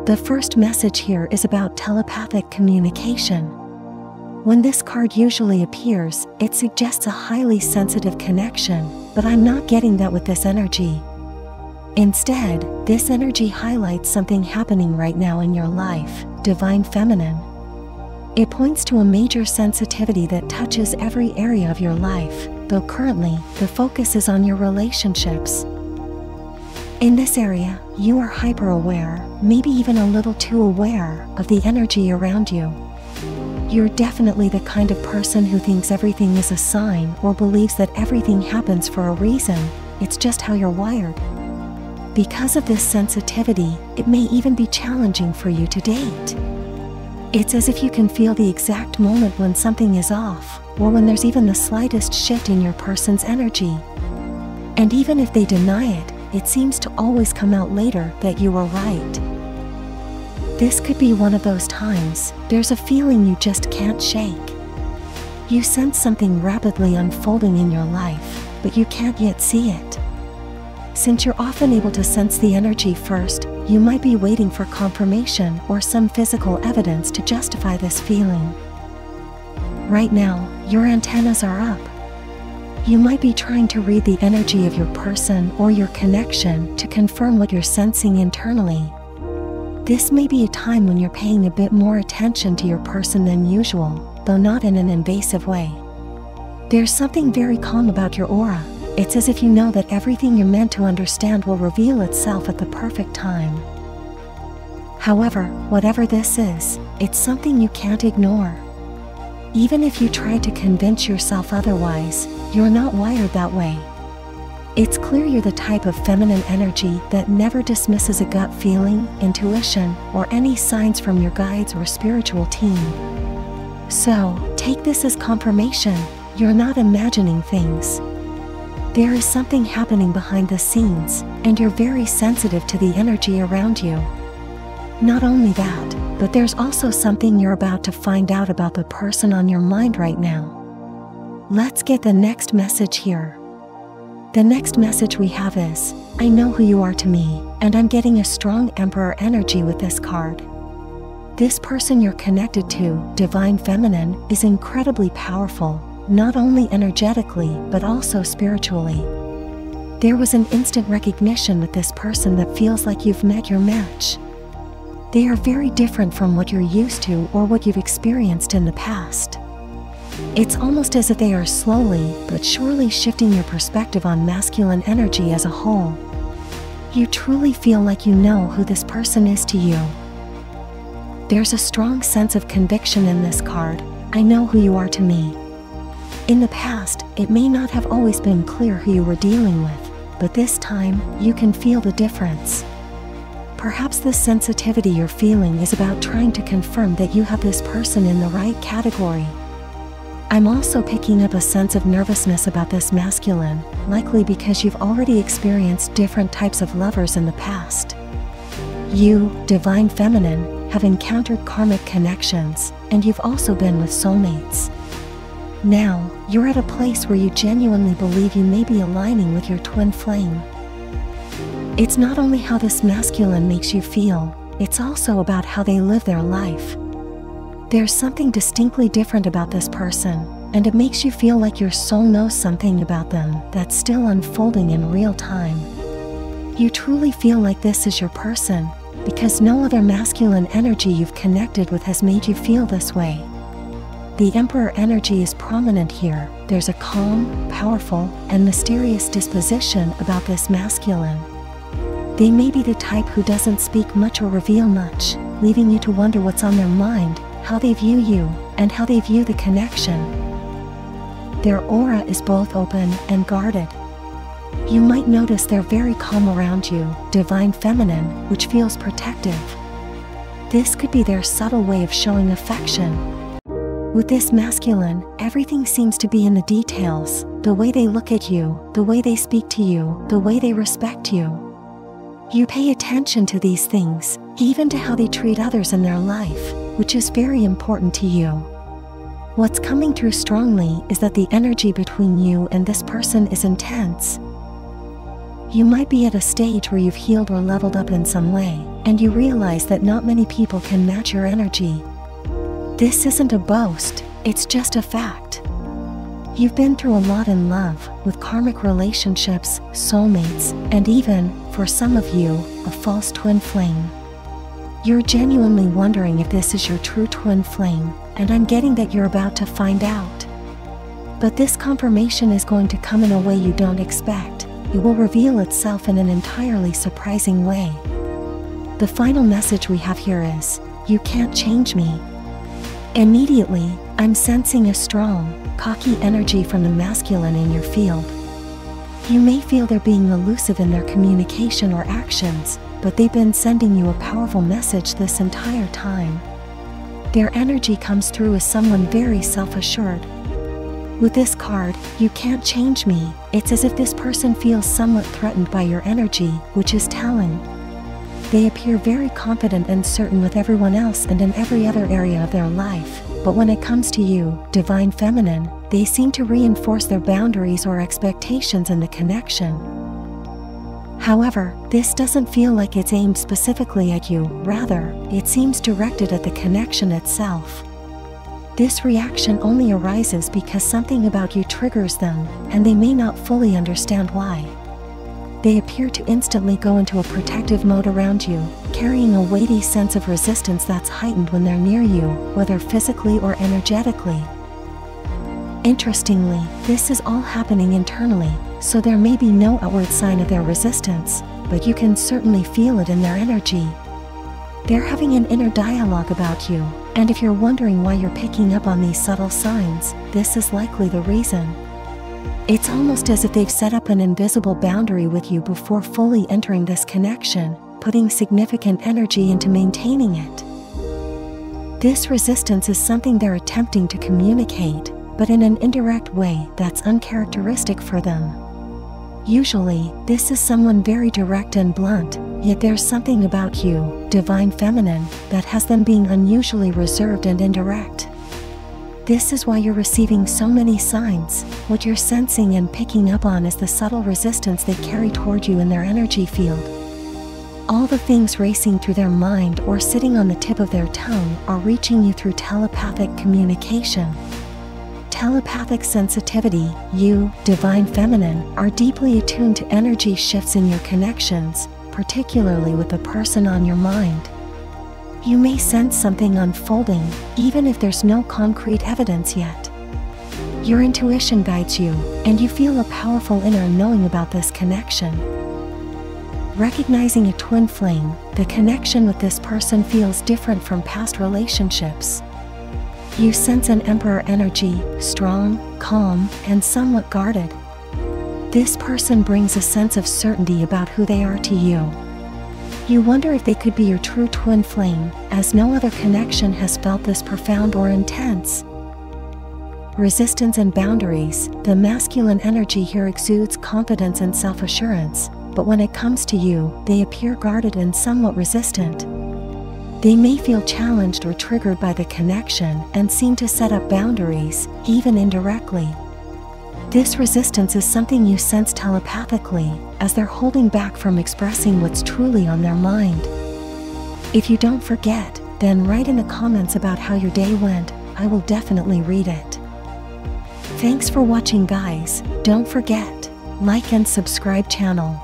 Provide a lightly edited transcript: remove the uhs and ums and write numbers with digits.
The first message here is about telepathic communication. When this card usually appears, it suggests a highly sensitive connection, but I'm not getting that with this energy. Instead, this energy highlights something happening right now in your life, divine feminine. It points to a major sensitivity that touches every area of your life, though currently, the focus is on your relationships. In this area, you are hyper-aware, maybe even a little too aware, of the energy around you. You're definitely the kind of person who thinks everything is a sign or believes that everything happens for a reason. It's just how you're wired. Because of this sensitivity, it may even be challenging for you to date. It's as if you can feel the exact moment when something is off, or when there's even the slightest shift in your person's energy. And even if they deny it, it seems to always come out later that you were right. This could be one of those times. There's a feeling you just can't shake. You sense something rapidly unfolding in your life, but you can't yet see it. Since you're often able to sense the energy first, you might be waiting for confirmation or some physical evidence to justify this feeling. Right now, your antennas are up. You might be trying to read the energy of your person or your connection to confirm what you're sensing internally. This may be a time when you're paying a bit more attention to your person than usual, though not in an invasive way. There's something very calm about your aura. It's as if you know that everything you're meant to understand will reveal itself at the perfect time. However, whatever this is, it's something you can't ignore. Even if you try to convince yourself otherwise, you're not wired that way. It's clear you're the type of feminine energy that never dismisses a gut feeling, intuition, or any signs from your guides or spiritual team. So, take this as confirmation. You're not imagining things. There is something happening behind the scenes, and you're very sensitive to the energy around you. Not only that, but there's also something you're about to find out about the person on your mind right now. Let's get the next message here. The next message we have is, I know who you are to me, and I'm getting a strong Emperor energy with this card. This person you're connected to, divine feminine, is incredibly powerful. Not only energetically, but also spiritually. There was an instant recognition with this person that feels like you've met your match. They are very different from what you're used to or what you've experienced in the past. It's almost as if they are slowly, but surely shifting your perspective on masculine energy as a whole. You truly feel like you know who this person is to you. There's a strong sense of conviction in this card. I know who you are to me. In the past, it may not have always been clear who you were dealing with, but this time, you can feel the difference. Perhaps the sensitivity you're feeling is about trying to confirm that you have this person in the right category. I'm also picking up a sense of nervousness about this masculine, likely because you've already experienced different types of lovers in the past. You, divine feminine, have encountered karmic connections, and you've also been with soulmates. Now, you're at a place where you genuinely believe you may be aligning with your twin flame. It's not only how this masculine makes you feel, it's also about how they live their life. There's something distinctly different about this person, and it makes you feel like your soul knows something about them that's still unfolding in real time. You truly feel like this is your person, because no other masculine energy you've connected with has made you feel this way. The Emperor energy is prominent here. There's a calm, powerful, and mysterious disposition about this masculine. They may be the type who doesn't speak much or reveal much, leaving you to wonder what's on their mind, how they view you, and how they view the connection. Their aura is both open and guarded. You might notice they're very calm around you, divine feminine, which feels protective. This could be their subtle way of showing affection. With this masculine, everything seems to be in the details, the way they look at you, the way they speak to you, the way they respect you. You pay attention to these things, even to how they treat others in their life, which is very important to you. What's coming through strongly is that the energy between you and this person is intense. You might be at a stage where you've healed or leveled up in some way, and you realize that not many people can match your energy. This isn't a boast, it's just a fact. You've been through a lot in love, with karmic relationships, soulmates, and even, for some of you, a false twin flame. You're genuinely wondering if this is your true twin flame, and I'm getting that you're about to find out. But this confirmation is going to come in a way you don't expect. It will reveal itself in an entirely surprising way. The final message we have here is, you can't change me. Immediately, I'm sensing a strong, cocky energy from the masculine in your field. You may feel they're being elusive in their communication or actions, but they've been sending you a powerful message this entire time. Their energy comes through as someone very self-assured. With this card, you can't change me, it's as if this person feels somewhat threatened by your energy, which is telling. They appear very confident and certain with everyone else and in every other area of their life, but when it comes to you, Divine Feminine, they seem to reinforce their boundaries or expectations in the connection. However, this doesn't feel like it's aimed specifically at you, rather, it seems directed at the connection itself. This reaction only arises because something about you triggers them, and they may not fully understand why. They appear to instantly go into a protective mode around you, carrying a weighty sense of resistance that's heightened when they're near you, whether physically or energetically. Interestingly, this is all happening internally, so there may be no outward sign of their resistance, but you can certainly feel it in their energy. They're having an inner dialogue about you, and if you're wondering why you're picking up on these subtle signs, this is likely the reason. It's almost as if they've set up an invisible boundary with you before fully entering this connection, putting significant energy into maintaining it. This resistance is something they're attempting to communicate, but in an indirect way that's uncharacteristic for them. Usually, this is someone very direct and blunt, yet there's something about you, Divine Feminine, that has them being unusually reserved and indirect. This is why you're receiving so many signs. What you're sensing and picking up on is the subtle resistance they carry toward you in their energy field. All the things racing through their mind or sitting on the tip of their tongue are reaching you through telepathic communication. Telepathic sensitivity, you, Divine Feminine, are deeply attuned to energy shifts in your connections, particularly with the person on your mind. You may sense something unfolding, even if there's no concrete evidence yet. Your intuition guides you, and you feel a powerful inner knowing about this connection. Recognizing a twin flame, the connection with this person feels different from past relationships. You sense an Emperor energy, strong, calm, and somewhat guarded. This person brings a sense of certainty about who they are to you. You wonder if they could be your true twin flame, as no other connection has felt this profound or intense. Resistance and boundaries, the masculine energy here exudes confidence and self-assurance, but when it comes to you, they appear guarded and somewhat resistant. They may feel challenged or triggered by the connection and seem to set up boundaries, even indirectly. This resistance is something you sense telepathically, as they're holding back from expressing what's truly on their mind. If you don't forget, then write in the comments about how your day went. I will definitely read it. Thanks for watching, guys. Don't forget, like and subscribe channel.